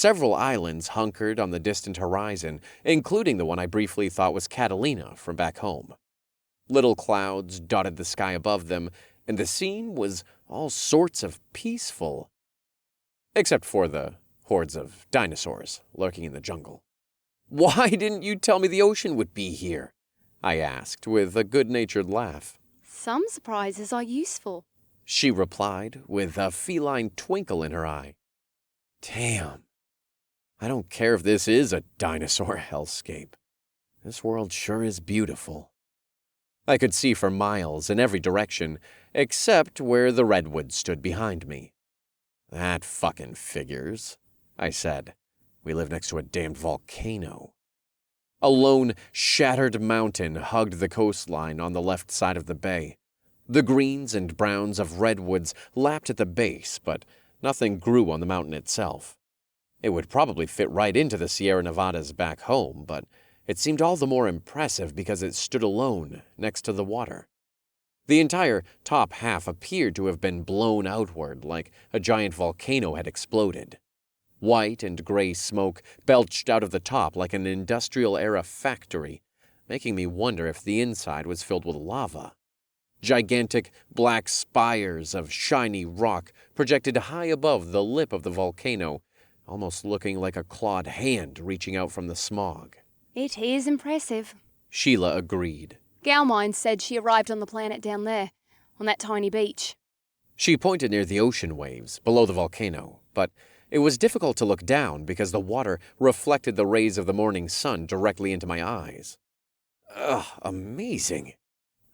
Several islands hunkered on the distant horizon, including the one I briefly thought was Catalina from back home. Little clouds dotted the sky above them, and the scene was all sorts of peaceful. Except for the hordes of dinosaurs lurking in the jungle. "Why didn't you tell me the ocean would be here?" I asked with a good-natured laugh. "Some surprises are useful," she replied with a feline twinkle in her eye. Damn. I don't care if this is a dinosaur hellscape. This world sure is beautiful. I could see for miles in every direction, except where the redwoods stood behind me. "That fucking figures," I said. "We live next to a damned volcano." A lone, shattered mountain hugged the coastline on the left side of the bay. The greens and browns of redwoods lapped at the base, but nothing grew on the mountain itself. It would probably fit right into the Sierra Nevadas back home, but it seemed all the more impressive because it stood alone next to the water. The entire top half appeared to have been blown outward like a giant volcano had exploded. White and gray smoke belched out of the top like an industrial-era factory, making me wonder if the inside was filled with lava. Gigantic black spires of shiny rock projected high above the lip of the volcano, almost looking like a clawed hand reaching out from the smog. "It is impressive," Sheila agreed. "Galmine said she arrived on the planet down there, on that tiny beach." She pointed near the ocean waves below the volcano, but it was difficult to look down because the water reflected the rays of the morning sun directly into my eyes. "Ugh, amazing,"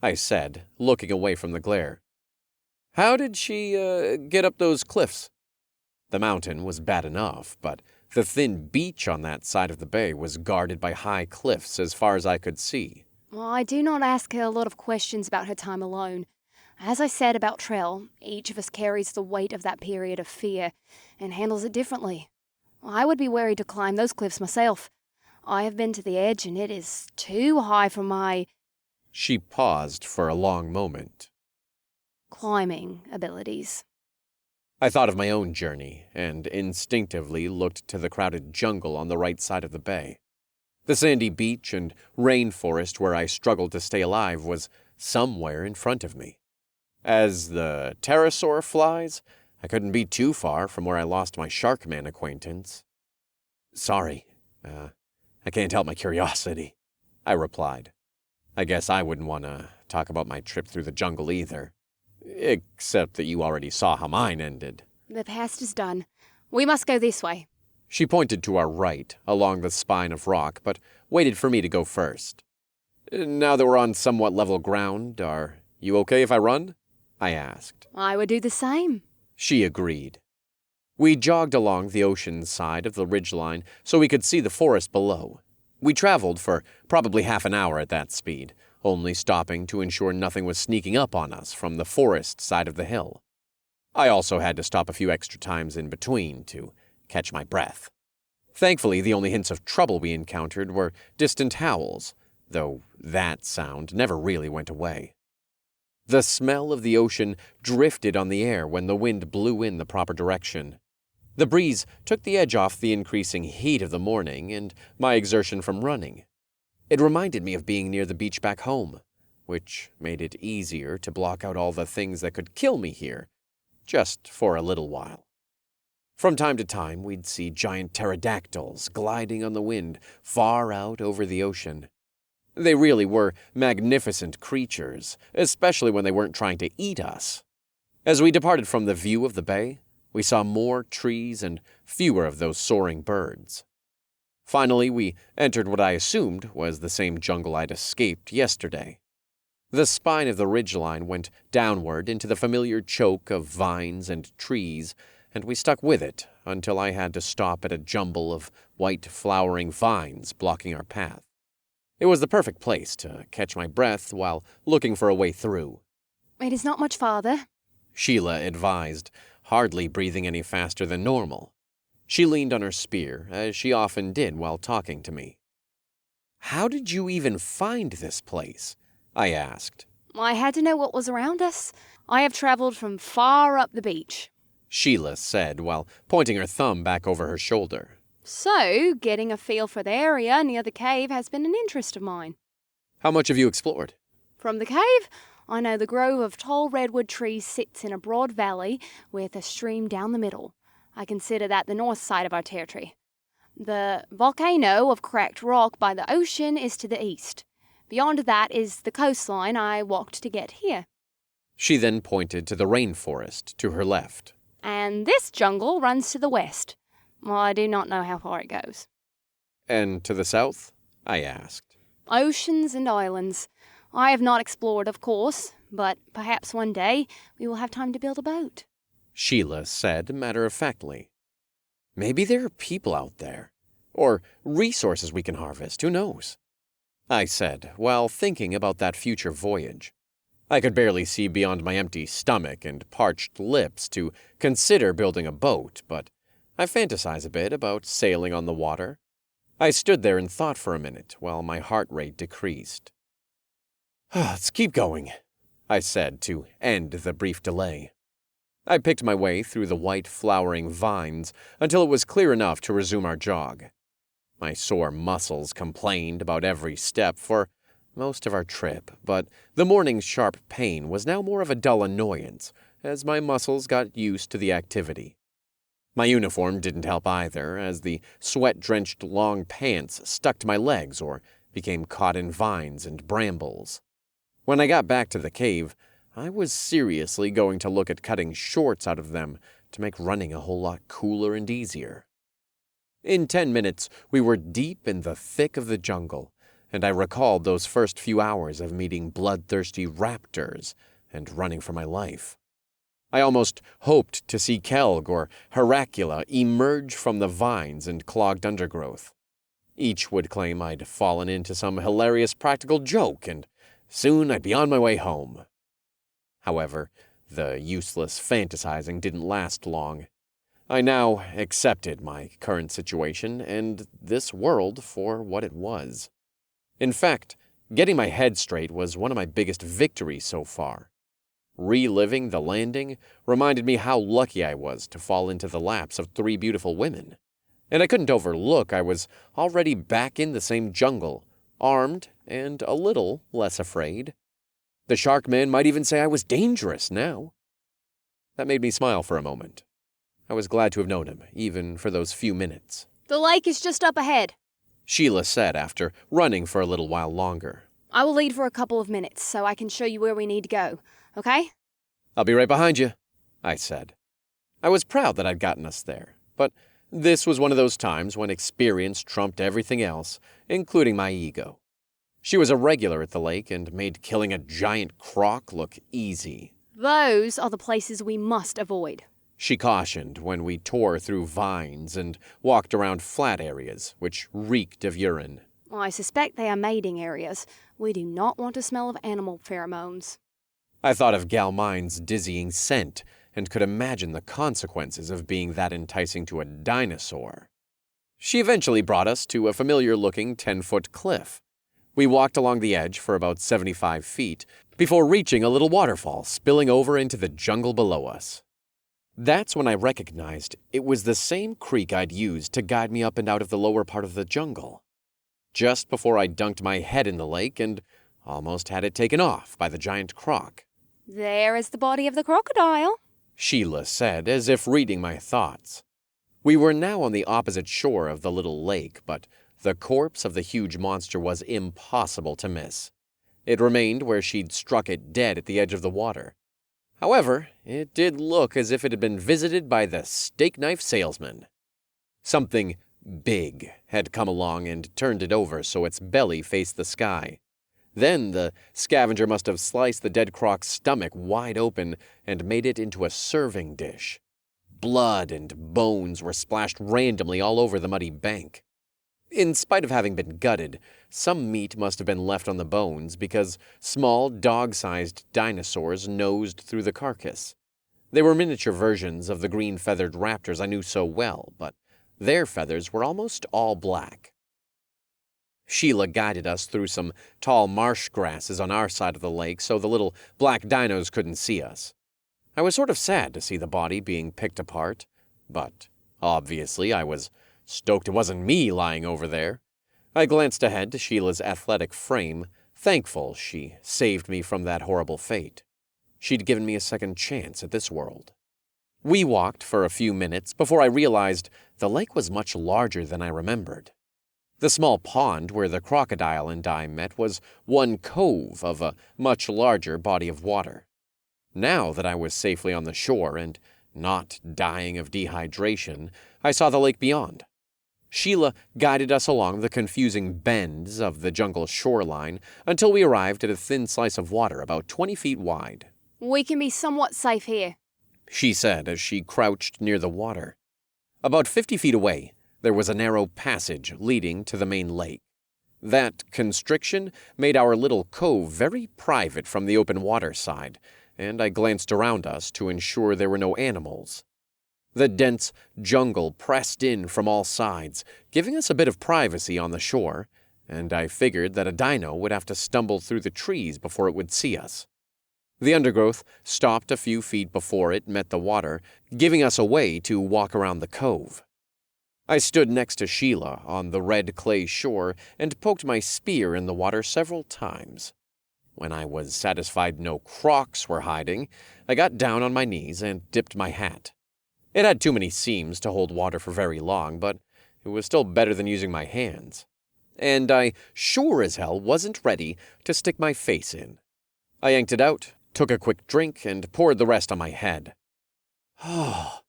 I said, looking away from the glare. "How did she, get up those cliffs?" The mountain was bad enough, but the thin beach on that side of the bay was guarded by high cliffs as far as I could see. "I do not ask her a lot of questions about her time alone. As I said about Trell, each of us carries the weight of that period of fear and handles it differently. I would be wary to climb those cliffs myself. I have been to the edge and it is too high for my—" She paused for a long moment. "climbing abilities." I thought of my own journey and instinctively looked to the crowded jungle on the right side of the bay. The sandy beach and rainforest where I struggled to stay alive was somewhere in front of me. As the pterosaur flies, I couldn't be too far from where I lost my Sharkman acquaintance. "Sorry, I can't help my curiosity," I replied. I guess I wouldn't want to talk about my trip through the jungle either. Except that you already saw how mine ended. "The past is done. We must go this way." She pointed to our right, along the spine of rock, but waited for me to go first. "Now that we're on somewhat level ground, are you okay if I run?" I asked. "I would do the same." She agreed. We jogged along the ocean side of the ridgeline so we could see the forest below. We traveled for probably half an hour at that speed, only stopping to ensure nothing was sneaking up on us from the forest side of the hill. I also had to stop a few extra times in between to catch my breath. Thankfully, the only hints of trouble we encountered were distant howls, though that sound never really went away. The smell of the ocean drifted on the air when the wind blew in the proper direction. The breeze took the edge off the increasing heat of the morning and my exertion from running. It reminded me of being near the beach back home, which made it easier to block out all the things that could kill me here, just for a little while. From time to time, we'd see giant pterodactyls gliding on the wind far out over the ocean. They really were magnificent creatures, especially when they weren't trying to eat us. As we departed from the view of the bay, we saw more trees and fewer of those soaring birds. Finally, we entered what I assumed was the same jungle I'd escaped yesterday. The spine of the ridgeline went downward into the familiar choke of vines and trees, and we stuck with it until I had to stop at a jumble of white flowering vines blocking our path. It was the perfect place to catch my breath while looking for a way through. "It is not much farther," Sheila advised, hardly breathing any faster than normal. She leaned on her spear, as she often did while talking to me. "How did you even find this place?" I asked. "I had to know what was around us. I have traveled from far up the beach," Sheila said while pointing her thumb back over her shoulder. So, getting a feel for the area near the cave has been an interest of mine. How much have you explored? From the cave, I know the grove of tall redwood trees sits in a broad valley with a stream down the middle. I consider that the north side of our territory. The volcano of cracked rock by the ocean is to the east. Beyond that is the coastline I walked to get here. She then pointed to the rainforest to her left. And this jungle runs to the west. Well, I do not know how far it goes. And to the south? I asked. Oceans and islands. I have not explored, of course, but perhaps one day we will have time to build a boat. Sheila said matter-of-factly. Maybe there are people out there. Or resources we can harvest, who knows? I said, while thinking about that future voyage. I could barely see beyond my empty stomach and parched lips to consider building a boat, but I fantasize a bit about sailing on the water. I stood there and thought for a minute while my heart rate decreased. Let's keep going, I said to end the brief delay. I picked my way through the white flowering vines until it was clear enough to resume our jog. My sore muscles complained about every step for most of our trip, but the morning's sharp pain was now more of a dull annoyance as my muscles got used to the activity. My uniform didn't help either, as the sweat-drenched long pants stuck to my legs or became caught in vines and brambles. When I got back to the cave, I was seriously going to look at cutting shorts out of them to make running a whole lot cooler and easier. In 10 minutes, we were deep in the thick of the jungle, and I recalled those first few hours of meeting bloodthirsty raptors and running for my life. I almost hoped to see Kelg or Heracula emerge from the vines and clogged undergrowth. Each would claim I'd fallen into some hilarious practical joke, and soon I'd be on my way home. However, the useless fantasizing didn't last long. I now accepted my current situation and this world for what it was. In fact, getting my head straight was one of my biggest victories so far. Reliving the landing reminded me how lucky I was to fall into the laps of 3 beautiful women. And I couldn't overlook I was already back in the same jungle, armed and a little less afraid. The shark man might even say I was dangerous now. That made me smile for a moment. I was glad to have known him, even for those few minutes. The lake is just up ahead, Sheila said after running for a little while longer. I will lead for a couple of minutes so I can show you where we need to go, okay? I'll be right behind you, I said. I was proud that I'd gotten us there, but this was one of those times when experience trumped everything else, including my ego. She was a regular at the lake and made killing a giant croc look easy. Those are the places we must avoid, she cautioned when we tore through vines and walked around flat areas, which reeked of urine. I suspect they are mating areas. We do not want to smell of animal pheromones. I thought of Galmine's dizzying scent and could imagine the consequences of being that enticing to a dinosaur. She eventually brought us to a familiar-looking 10-foot cliff. We walked along the edge for about 75 feet before reaching a little waterfall spilling over into the jungle below us. That's when I recognized it was the same creek I'd used to guide me up and out of the lower part of the jungle. Just before I dunked my head in the lake and almost had it taken off by the giant croc. There is the body of the crocodile, Sheila said, as if reading my thoughts. We were now on the opposite shore of the little lake, but the corpse of the huge monster was impossible to miss. It remained where she'd struck it dead at the edge of the water. However, it did look as if it had been visited by the steak knife salesman. Something big had come along and turned it over so its belly faced the sky. Then the scavenger must have sliced the dead croc's stomach wide open and made it into a serving dish. Blood and bones were splashed randomly all over the muddy bank. In spite of having been gutted, some meat must have been left on the bones because small, dog-sized dinosaurs nosed through the carcass. They were miniature versions of the green-feathered raptors I knew so well, but their feathers were almost all black. Sheila guided us through some tall marsh grasses on our side of the lake so the little black dinos couldn't see us. I was sort of sad to see the body being picked apart, but obviously I was Stoked it wasn't me lying over there. I glanced ahead to Sheila's athletic frame, thankful she saved me from that horrible fate. She'd given me a second chance at this world. We walked for a few minutes before I realized the lake was much larger than I remembered. The small pond where the crocodile and I met was one cove of a much larger body of water. Now that I was safely on the shore and not dying of dehydration, I saw the lake beyond. Sheila guided us along the confusing bends of the jungle shoreline until we arrived at a thin slice of water about 20 feet wide. We can be somewhat safe here, she said as she crouched near the water. About 50 feet away, there was a narrow passage leading to the main lake. That constriction made our little cove very private from the open water side, and I glanced around us to ensure there were no animals. The dense jungle pressed in from all sides, giving us a bit of privacy on the shore, and I figured that a dino would have to stumble through the trees before it would see us. The undergrowth stopped a few feet before it met the water, giving us a way to walk around the cove. I stood next to Sheila on the red clay shore and poked my spear in the water several times. When I was satisfied no crocs were hiding, I got down on my knees and dipped my hat. It had too many seams to hold water for very long, but it was still better than using my hands. And I sure as hell wasn't ready to stick my face in. I yanked it out, took a quick drink, and poured the rest on my head. "Oh,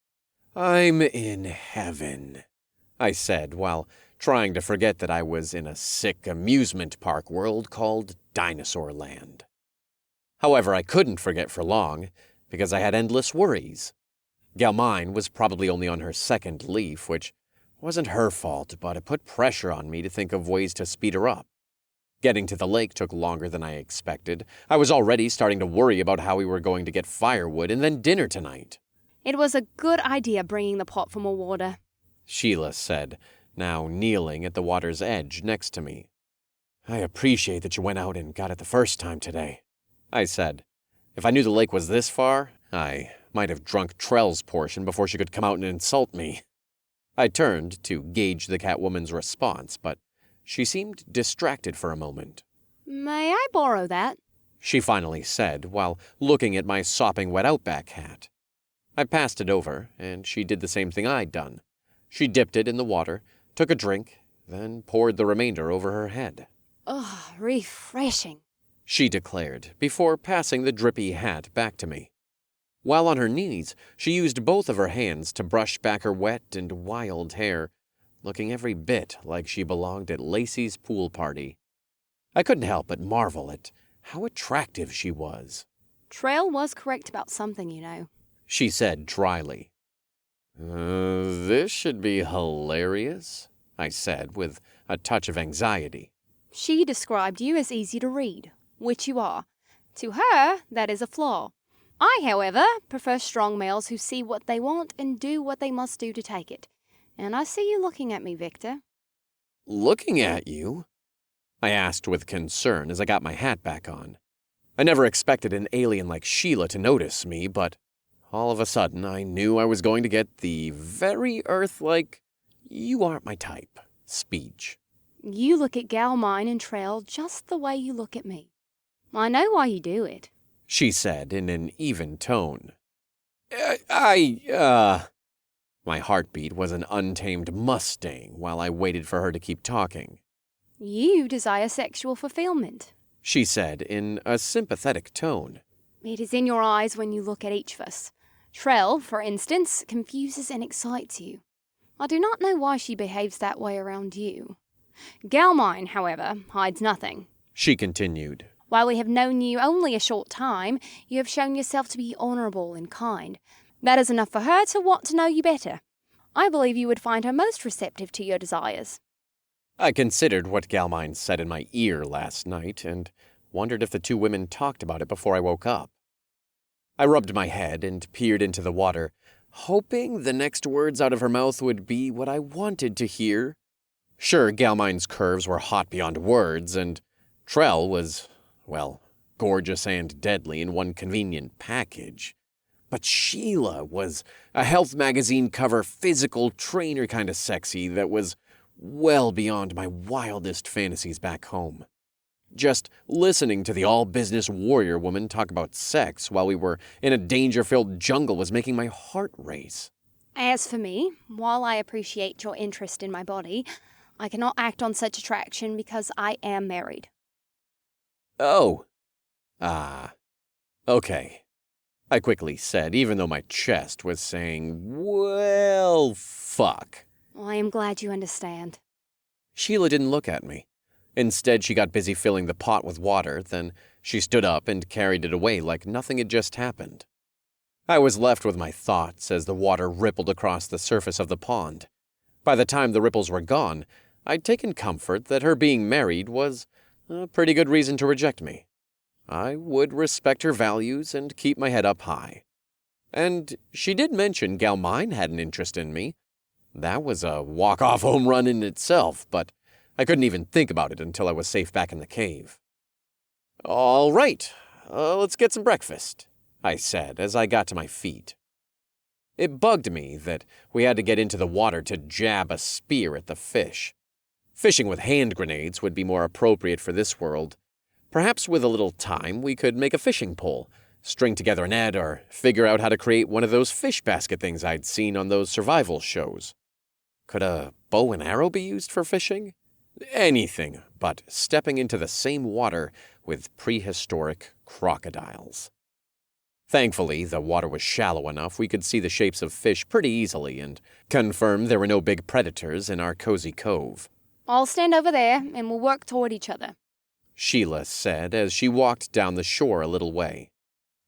I'm in heaven," I said while trying to forget that I was in a sick amusement park world called Dinosaur Land. However, I couldn't forget for long, because I had endless worries. Galmine was probably only on her second leaf, which wasn't her fault, but it put pressure on me to think of ways to speed her up. Getting to the lake took longer than I expected. I was already starting to worry about how we were going to get firewood and then dinner tonight. It was a good idea bringing the pot for more water, Sheila said, now kneeling at the water's edge next to me. "I appreciate that you went out and got it the first time today," I said. If I knew the lake was this far, I might have drunk Trell's portion before she could come out and insult me. I turned to gauge the Catwoman's response, but she seemed distracted for a moment. "May I borrow that?" she finally said, while looking at my sopping wet Outback hat. I passed it over, and she did the same thing I'd done. She dipped it in the water, took a drink, then poured the remainder over her head. "Ugh, refreshing," she declared, before passing the drippy hat back to me. While on her knees, she used both of her hands to brush back her wet and wild hair, looking every bit like she belonged at Lacey's pool party. I couldn't help but marvel at how attractive she was. "Trail was correct about something, you know," she said dryly. This should be hilarious," I said with a touch of anxiety. "She described you as easy to read, which you are. To her, that is a flaw. I, however, prefer strong males who see what they want and do what they must do to take it. And I see you looking at me, Victor." "Looking at you?" I asked with concern as I got my hat back on. I never expected an alien like Sheila to notice me, but all of a sudden I knew I was going to get the very Earth-like, "you aren't my type" speech. "You look at Galmine and Trail just the way you look at me. I know why you do it," she said in an even tone. My heartbeat was an untamed Mustang while I waited for her to keep talking. "You desire sexual fulfillment," she said in a sympathetic tone. "It is in your eyes when you look at each of us. Trail, for instance, confuses and excites you. I do not know why she behaves that way around you. Galmine, however, hides nothing," she continued. "While we have known you only a short time, you have shown yourself to be honourable and kind. That is enough for her to want to know you better. I believe you would find her most receptive to your desires." I considered what Galmine said in my ear last night and wondered if the two women talked about it before I woke up. I rubbed my head and peered into the water, hoping the next words out of her mouth would be what I wanted to hear. Sure, Galmine's curves were hot beyond words, and Trell was, well, gorgeous and deadly in one convenient package. But Sheila was a health magazine cover physical trainer kind of sexy that was well beyond my wildest fantasies back home. Just listening to the all-business warrior woman talk about sex while we were in a danger-filled jungle was making my heart race. As for me, while I appreciate your interest in my body, I cannot act on such attraction because I am married. Oh. Okay. I quickly said, even though my chest was saying, well, fuck. Well, I am glad you understand. Sheila didn't look at me. Instead, she got busy filling the pot with water, then she stood up and carried it away like nothing had just happened. I was left with my thoughts as the water rippled across the surface of the pond. By the time the ripples were gone, I'd taken comfort that her being married was a pretty good reason to reject me. I would respect her values and keep my head up high. And she did mention gal mine had an interest in me. That was a walk-off home run in itself, but I couldn't even think about it until I was safe back in the cave. All right, let's get some breakfast, I said as I got to my feet. It bugged me that we had to get into the water to jab a spear at the fish. Fishing with hand grenades would be more appropriate for this world. Perhaps with a little time we could make a fishing pole, string together a net, or figure out how to create one of those fish basket things I'd seen on those survival shows. Could a bow and arrow be used for fishing? Anything but stepping into the same water with prehistoric crocodiles. Thankfully, the water was shallow enough we could see the shapes of fish pretty easily and confirm there were no big predators in our cozy cove. I'll stand over there and we'll work toward each other, Sheila said as she walked down the shore a little way.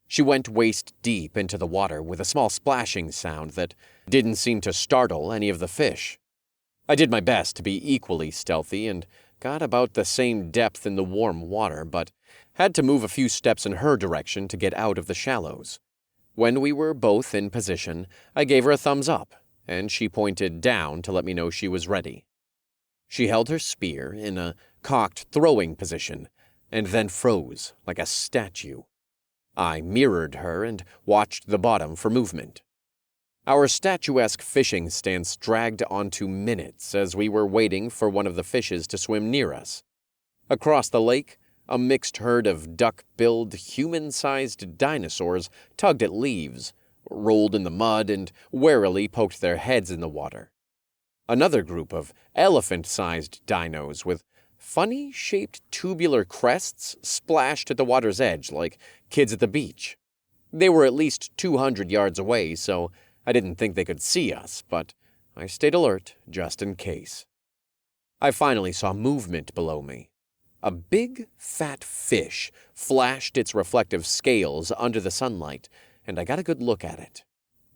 She went waist deep into the water with a small splashing sound that didn't seem to startle any of the fish. I did my best to be equally stealthy and got about the same depth in the warm water, but had to move a few steps in her direction to get out of the shallows. When we were both in position, I gave her a thumbs up, and she pointed down to let me know she was ready. She held her spear in a cocked throwing position, and then froze like a statue. I mirrored her and watched the bottom for movement. Our statuesque fishing stance dragged on to minutes as we were waiting for one of the fishes to swim near us. Across the lake, a mixed herd of duck-billed, human-sized dinosaurs tugged at leaves, rolled in the mud, and warily poked their heads in the water. Another group of elephant-sized dinos with funny-shaped tubular crests splashed at the water's edge like kids at the beach. They were at least 200 yards away, so I didn't think they could see us, but I stayed alert just in case. I finally saw movement below me. A big, fat fish flashed its reflective scales under the sunlight, and I got a good look at it.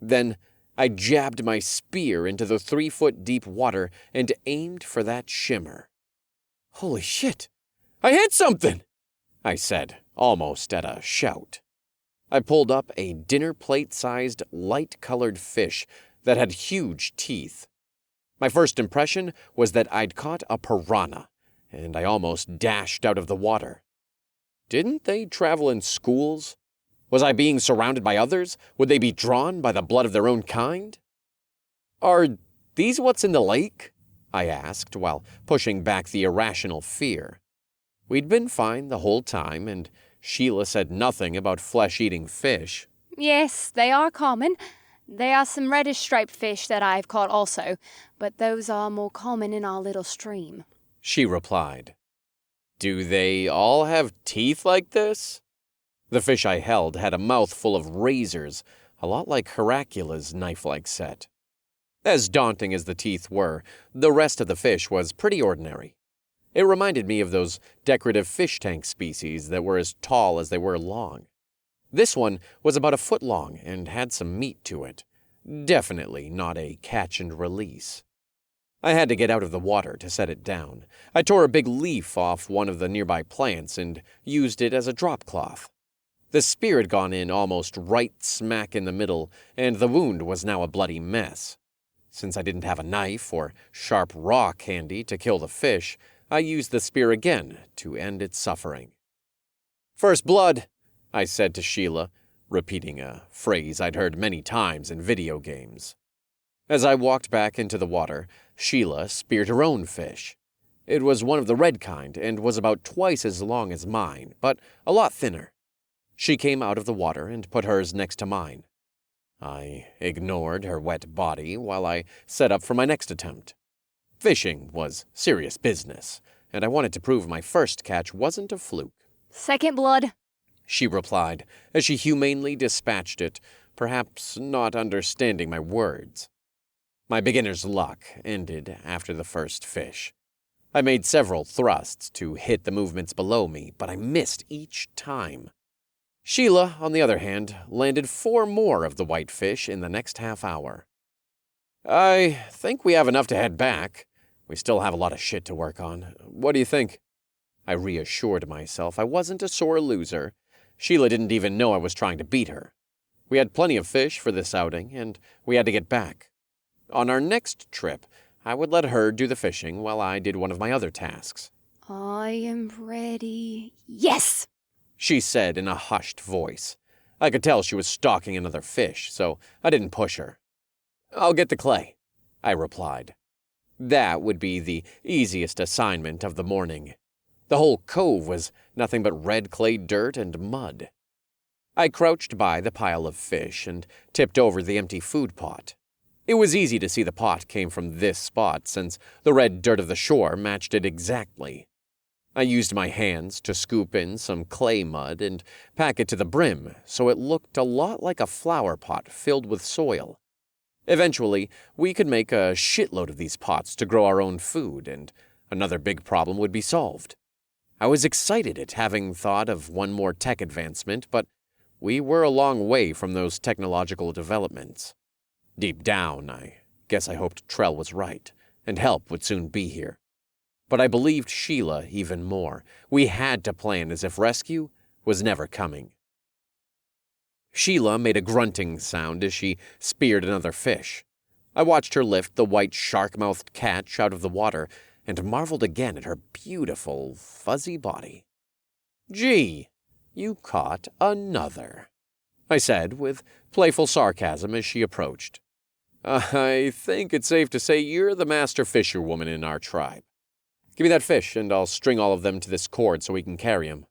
Then I jabbed my spear into the 3-foot-deep water and aimed for that shimmer. Holy shit! I hit something! I said, almost at a shout. I pulled up a dinner plate-sized, light-colored fish that had huge teeth. My first impression was that I'd caught a piranha, and I almost dashed out of the water. Didn't they travel in schools? Was I being surrounded by others? Would they be drawn by the blood of their own kind? Are these what's in the lake? I asked while pushing back the irrational fear. We'd been fine the whole time, and Sheila said nothing about flesh-eating fish. Yes, they are common. There are some reddish-striped fish that I've caught also, but those are more common in our little stream, she replied. Do they all have teeth like this? The fish I held had a mouth full of razors, a lot like Heracula's knife-like set. As daunting as the teeth were, the rest of the fish was pretty ordinary. It reminded me of those decorative fish tank species that were as tall as they were long. This one was about a foot long and had some meat to it. Definitely not a catch and release. I had to get out of the water to set it down. I tore a big leaf off one of the nearby plants and used it as a drop cloth. The spear had gone in almost right smack in the middle, and the wound was now a bloody mess. Since I didn't have a knife or sharp rock handy to kill the fish, I used the spear again to end its suffering. First blood, I said to Sheila, repeating a phrase I'd heard many times in video games. As I walked back into the water, Sheila speared her own fish. It was one of the red kind and was about twice as long as mine, but a lot thinner. She came out of the water and put hers next to mine. I ignored her wet body while I set up for my next attempt. Fishing was serious business, and I wanted to prove my first catch wasn't a fluke. Second blood, She replied as she humanely dispatched it, perhaps not understanding my words. My beginner's luck ended after the first fish. I made several thrusts to hit the movements below me, but I missed each time. Sheila, on the other hand, landed 4 more of the white fish in the next half hour. I think we have enough to head back. We still have a lot of shit to work on. What do you think? I reassured myself I wasn't a sore loser. Sheila didn't even know I was trying to beat her. We had plenty of fish for this outing, and we had to get back. On our next trip, I would let her do the fishing while I did one of my other tasks. I am ready. Yes! She said in a hushed voice. I could tell she was stalking another fish, so I didn't push her. I'll get the clay, I replied. That would be the easiest assignment of the morning. The whole cove was nothing but red clay dirt and mud. I crouched by the pile of fish and tipped over the empty food pot. It was easy to see the pot came from this spot since the red dirt of the shore matched it exactly. I used my hands to scoop in some clay mud and pack it to the brim so it looked a lot like a flower pot filled with soil. Eventually, we could make a shitload of these pots to grow our own food, and another big problem would be solved. I was excited at having thought of one more tech advancement, but we were a long way from those technological developments. Deep down, I guess I hoped Trell was right, and help would soon be here. But I believed Sheila even more. We had to plan as if rescue was never coming. Sheila made a grunting sound as she speared another fish. I watched her lift the white shark-mouthed catch out of the water and marveled again at her beautiful, fuzzy body. Gee, you caught another, I said with playful sarcasm as she approached. I think it's safe to say you're the master fisherwoman in our tribe. Give me that fish, and I'll string all of them to this cord so we can carry 'em.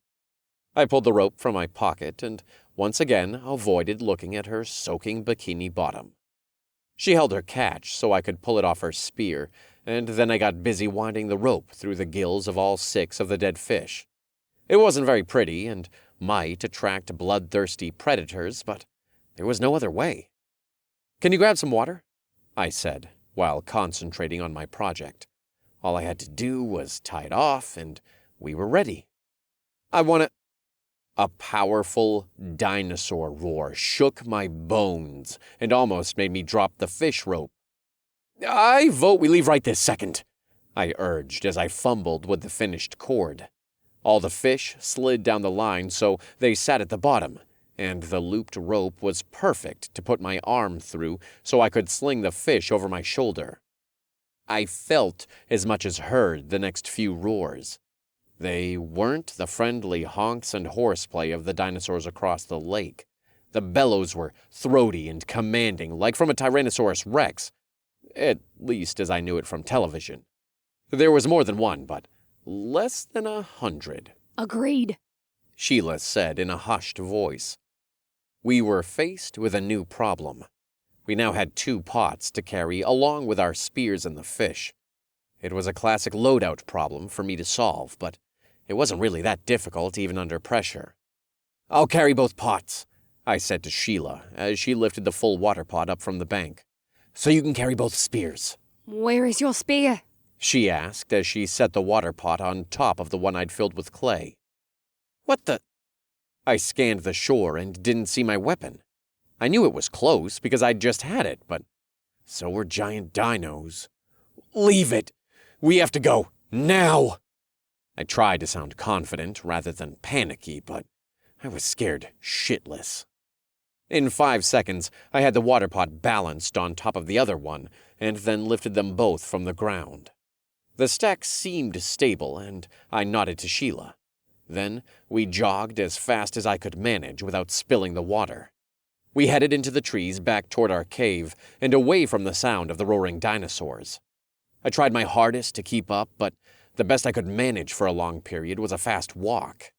I pulled the rope from my pocket and once again avoided looking at her soaking bikini bottom. She held her catch so I could pull it off her spear, and then I got busy winding the rope through the gills of all 6 of the dead fish. It wasn't very pretty and might attract bloodthirsty predators, but there was no other way. Can you grab some water? I said, while concentrating on my project. All I had to do was tie it off, and we were ready. A powerful dinosaur roar shook my bones and almost made me drop the fish rope. I vote we leave right this second, I urged as I fumbled with the finished cord. All the fish slid down the line so they sat at the bottom, and the looped rope was perfect to put my arm through so I could sling the fish over my shoulder. I felt as much as heard the next few roars. They weren't the friendly honks and horseplay of the dinosaurs across the lake. The bellows were throaty and commanding, like from a Tyrannosaurus Rex, at least as I knew it from television. There was more than one, but less than 100. Agreed, Sheila said in a hushed voice. We were faced with a new problem. We now had 2 pots to carry along with our spears and the fish. It was a classic loadout problem for me to solve, but it wasn't really that difficult even under pressure. I'll carry both pots, I said to Sheila as she lifted the full water pot up from the bank. So you can carry both spears. Where is your spear? She asked as she set the water pot on top of the one I'd filled with clay. What the? I scanned the shore and didn't see my weapon. I knew it was close because I'd just had it, but so were giant dinos. Leave it! We have to go, now! I tried to sound confident rather than panicky, but I was scared shitless. In 5 seconds, I had the water pot balanced on top of the other one, and then lifted them both from the ground. The stack seemed stable, and I nodded to Sheila. Then we jogged as fast as I could manage without spilling the water. We headed into the trees back toward our cave and away from the sound of the roaring dinosaurs. I tried my hardest to keep up, but the best I could manage for a long period was a fast walk.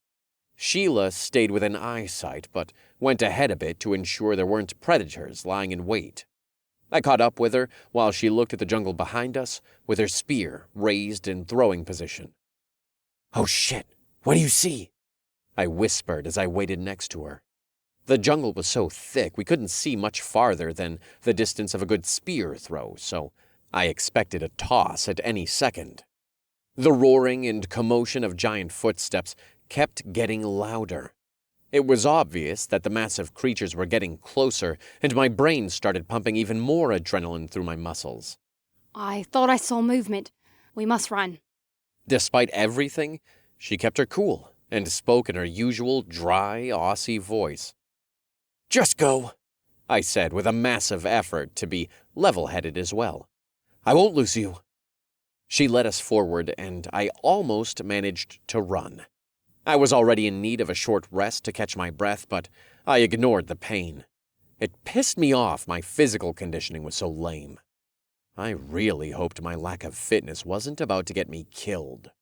Sheila stayed within eyesight, but went ahead a bit to ensure there weren't predators lying in wait. I caught up with her while she looked at the jungle behind us with her spear raised in throwing position. "Oh shit, what do you see?" I whispered as I waited next to her. The jungle was so thick we couldn't see much farther than the distance of a good spear throw, so I expected a toss at any second. The roaring and commotion of giant footsteps kept getting louder. It was obvious that the massive creatures were getting closer, and my brain started pumping even more adrenaline through my muscles. I thought I saw movement. We must run. Despite everything, she kept her cool and spoke in her usual dry Aussie voice. "Just go," I said with a massive effort to be level-headed as well. "I won't lose you." She led us forward, and I almost managed to run. I was already in need of a short rest to catch my breath, but I ignored the pain. It pissed me off my physical conditioning was so lame. I really hoped my lack of fitness wasn't about to get me killed.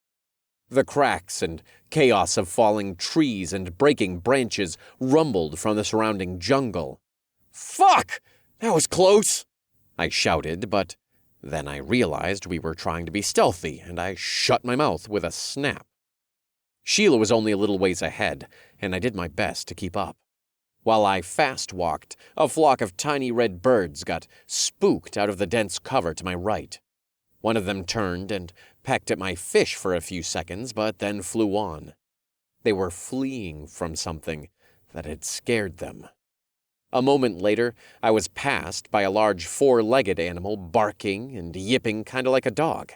The cracks and chaos of falling trees and breaking branches rumbled from the surrounding jungle. "Fuck! That was close!" I shouted, but then I realized we were trying to be stealthy, and I shut my mouth with a snap. Sheila was only a little ways ahead, and I did my best to keep up. While I fast-walked, a flock of tiny red birds got spooked out of the dense cover to my right. One of them turned and pecked at my fish for a few seconds, but then flew on. They were fleeing from something that had scared them. A moment later, I was passed by a large four-legged animal barking and yipping kind of like a dog.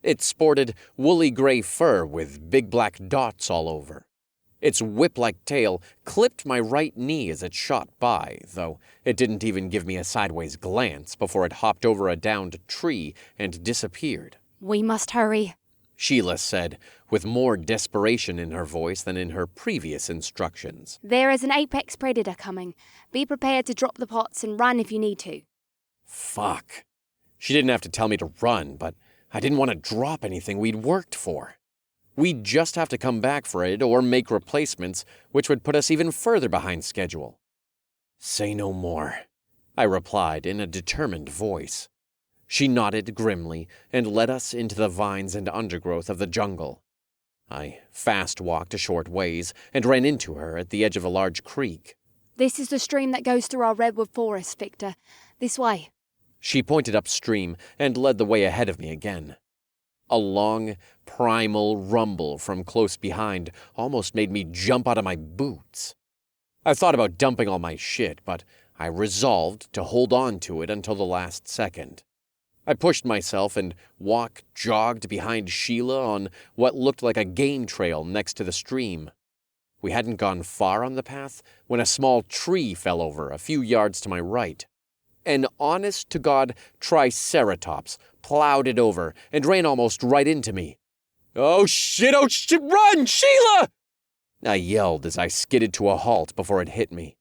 It sported woolly gray fur with big black dots all over. Its whip-like tail clipped my right knee as it shot by, though it didn't even give me a sideways glance before it hopped over a downed tree and disappeared. We must hurry, Sheila said, with more desperation in her voice than in her previous instructions. There is an apex predator coming. Be prepared to drop the pots and run if you need to. Fuck. She didn't have to tell me to run, but I didn't want to drop anything we'd worked for. We'd just have to come back for it or make replacements, which would put us even further behind schedule. Say no more, I replied in a determined voice. She nodded grimly and led us into the vines and undergrowth of the jungle. I fast-walked a short ways and ran into her at the edge of a large creek. This is the stream that goes through our redwood forest, Victor. This way. She pointed upstream and led the way ahead of me again. A long, primal rumble from close behind almost made me jump out of my boots. I thought about dumping all my shit, but I resolved to hold on to it until the last second. I pushed myself and jogged behind Sheila on what looked like a game trail next to the stream. We hadn't gone far on the path when a small tree fell over a few yards to my right. An honest-to-God triceratops plowed it over and ran almost right into me. Oh shit, run, Sheila! I yelled as I skidded to a halt before it hit me.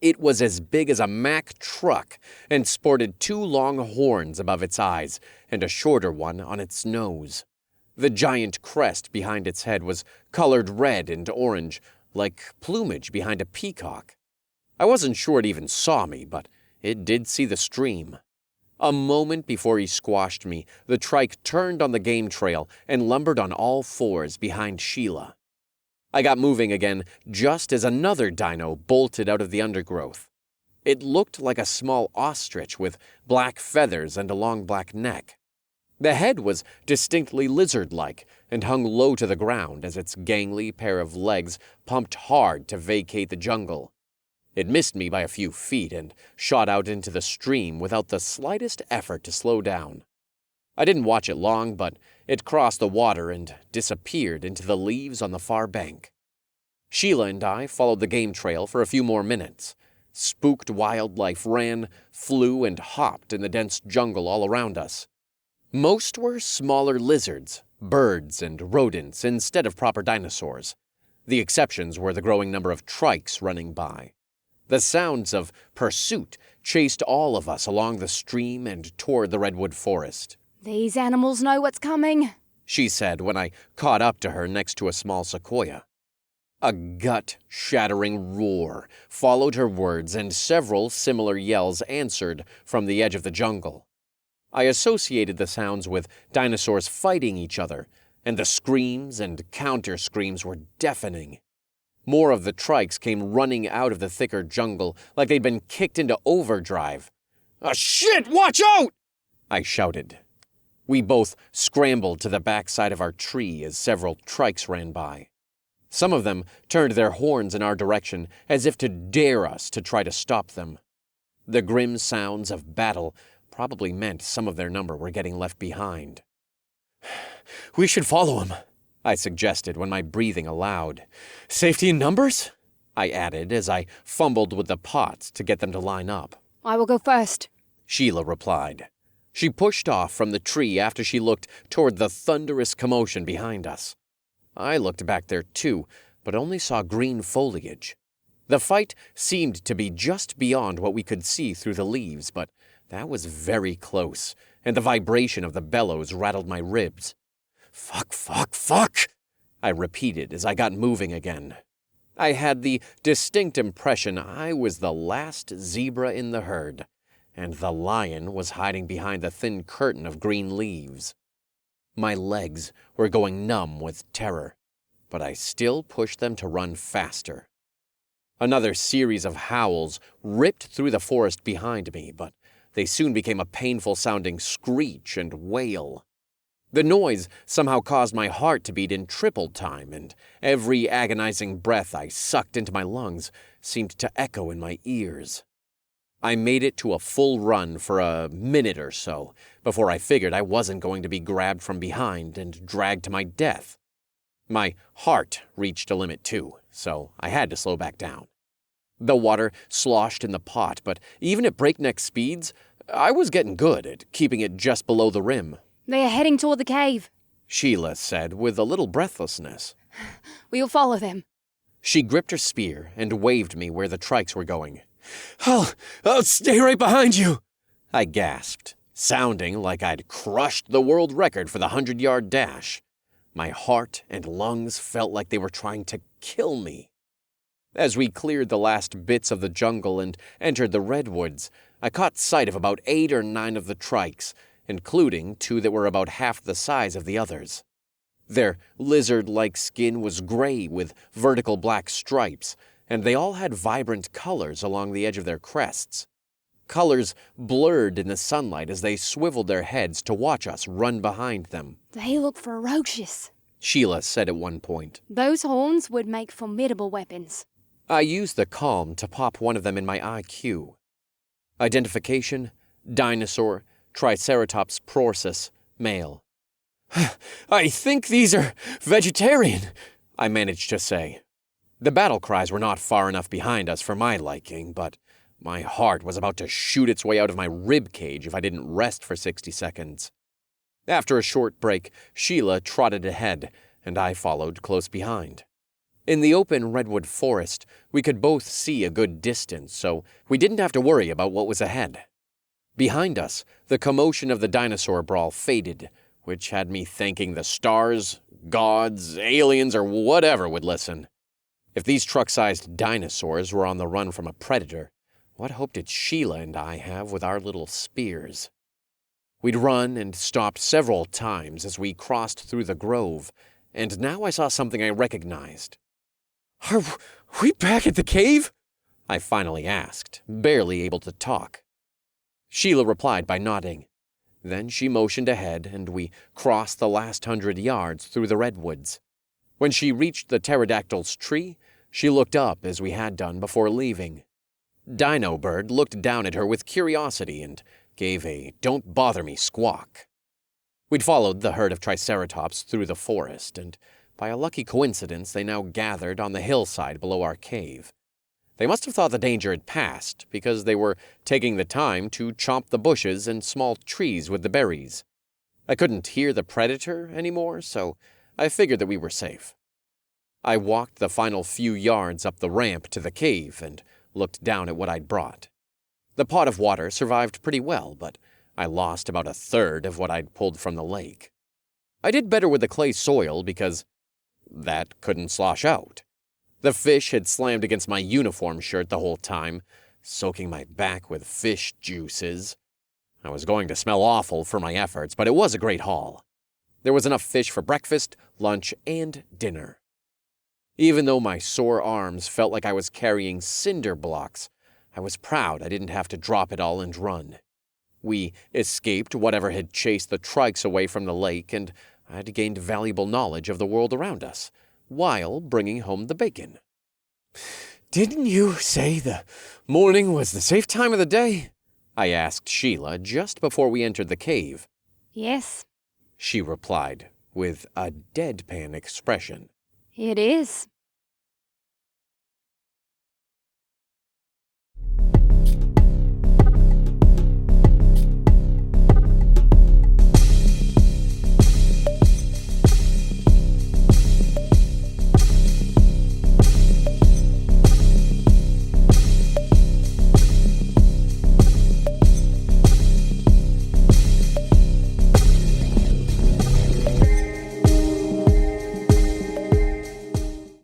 It was as big as a Mack truck and sported two long horns above its eyes and a shorter one on its nose. The giant crest behind its head was colored red and orange, like plumage behind a peacock. I wasn't sure it even saw me, but it did see the stream. A moment before he squashed me, the trike turned on the game trail and lumbered on all fours behind Sheila. I got moving again just as another dino bolted out of the undergrowth. It looked like a small ostrich with black feathers and a long black neck. The head was distinctly lizard-like and hung low to the ground as its gangly pair of legs pumped hard to vacate the jungle. It missed me by a few feet and shot out into the stream without the slightest effort to slow down. I didn't watch it long, but it crossed the water and disappeared into the leaves on the far bank. Sheila and I followed the game trail for a few more minutes. Spooked wildlife ran, flew, and hopped in the dense jungle all around us. Most were smaller lizards, birds and rodents instead of proper dinosaurs. The exceptions were the growing number of trikes running by. The sounds of pursuit chased all of us along the stream and toward the redwood forest. These animals know what's coming, she said when I caught up to her next to a small sequoia. A gut-shattering roar followed her words, and several similar yells answered from the edge of the jungle. I associated the sounds with dinosaurs fighting each other, and the screams and counter-screams were deafening. More of the trikes came running out of the thicker jungle like they'd been kicked into overdrive. Shit, watch out! I shouted. We both scrambled to the backside of our tree as several trikes ran by. Some of them turned their horns in our direction as if to dare us to try to stop them. The grim sounds of battle probably meant some of their number were getting left behind. We should follow him, I suggested when my breathing allowed. Safety in numbers? I added as I fumbled with the pots to get them to line up. I will go first, Sheila replied. She pushed off from the tree after she looked toward the thunderous commotion behind us. I looked back there too, but only saw green foliage. The fight seemed to be just beyond what we could see through the leaves, but that was very close, and the vibration of the bellows rattled my ribs. Fuck, fuck, fuck, I repeated as I got moving again. I had the distinct impression I was the last zebra in the herd, and the lion was hiding behind the thin curtain of green leaves. My legs were going numb with terror, but I still pushed them to run faster. Another series of howls ripped through the forest behind me, but they soon became a painful-sounding screech and wail. The noise somehow caused my heart to beat in triple time, and every agonizing breath I sucked into my lungs seemed to echo in my ears. I made it to a full run for a minute or so before I figured I wasn't going to be grabbed from behind and dragged to my death. My heart reached a limit too, so I had to slow back down. The water sloshed in the pot, but even at breakneck speeds, I was getting good at keeping it just below the rim. They are heading toward the cave, Sheila said with a little breathlessness. We will follow them. She gripped her spear and waved me where the trikes were going. I'll stay right behind you, I gasped, sounding like I'd crushed the world record for the 100-yard dash. My heart and lungs felt like they were trying to kill me. As we cleared the last bits of the jungle and entered the redwoods, I caught sight of about 8 or 9 of the trikes, including 2 that were about half the size of the others. Their lizard-like skin was gray with vertical black stripes, and they all had vibrant colors along the edge of their crests. Colors blurred in the sunlight as they swiveled their heads to watch us run behind them. They look ferocious, Sheila said at one point. Those horns would make formidable weapons. I used the calm to pop one of them in my IQ. Identification, dinosaur, Triceratops prorsus, male. I think these are vegetarian, I managed to say. The battle cries were not far enough behind us for my liking, but my heart was about to shoot its way out of my rib cage if I didn't rest for 60 seconds. After a short break, Sheila trotted ahead, and I followed close behind. In the open redwood forest, we could both see a good distance, so we didn't have to worry about what was ahead. Behind us, the commotion of the dinosaur brawl faded, which had me thanking the stars, gods, aliens, or whatever would listen. If these truck-sized dinosaurs were on the run from a predator, what hope did Sheila and I have with our little spears? We'd run and stopped several times as we crossed through the grove, and now I saw something I recognized. Are we back at the cave? I finally asked, barely able to talk. Sheila replied by nodding. Then she motioned ahead, and we crossed the last 100 yards through the redwoods. When she reached the pterodactyl's tree, she looked up as we had done before leaving. Dino Bird looked down at her with curiosity and gave a "don't bother me" squawk. We'd followed the herd of Triceratops through the forest, and by a lucky coincidence they now gathered on the hillside below our cave. They must have thought the danger had passed, because they were taking the time to chomp the bushes and small trees with the berries. I couldn't hear the predator anymore, so I figured that we were safe. I walked the final few yards up the ramp to the cave and looked down at what I'd brought. The pot of water survived pretty well, but I lost about a third of what I'd pulled from the lake. I did better with the clay soil because that couldn't slosh out. The fish had slammed against my uniform shirt the whole time, soaking my back with fish juices. I was going to smell awful for my efforts, but it was a great haul. There was enough fish for breakfast, lunch, and dinner. Even though my sore arms felt like I was carrying cinder blocks, I was proud I didn't have to drop it all and run. We escaped whatever had chased the trikes away from the lake, and I'd gained valuable knowledge of the world around us, while bringing home the bacon. "Didn't you say the morning was the safe time of the day?" I asked Sheila just before we entered the cave. Yes, She replied, with a deadpan expression. it is.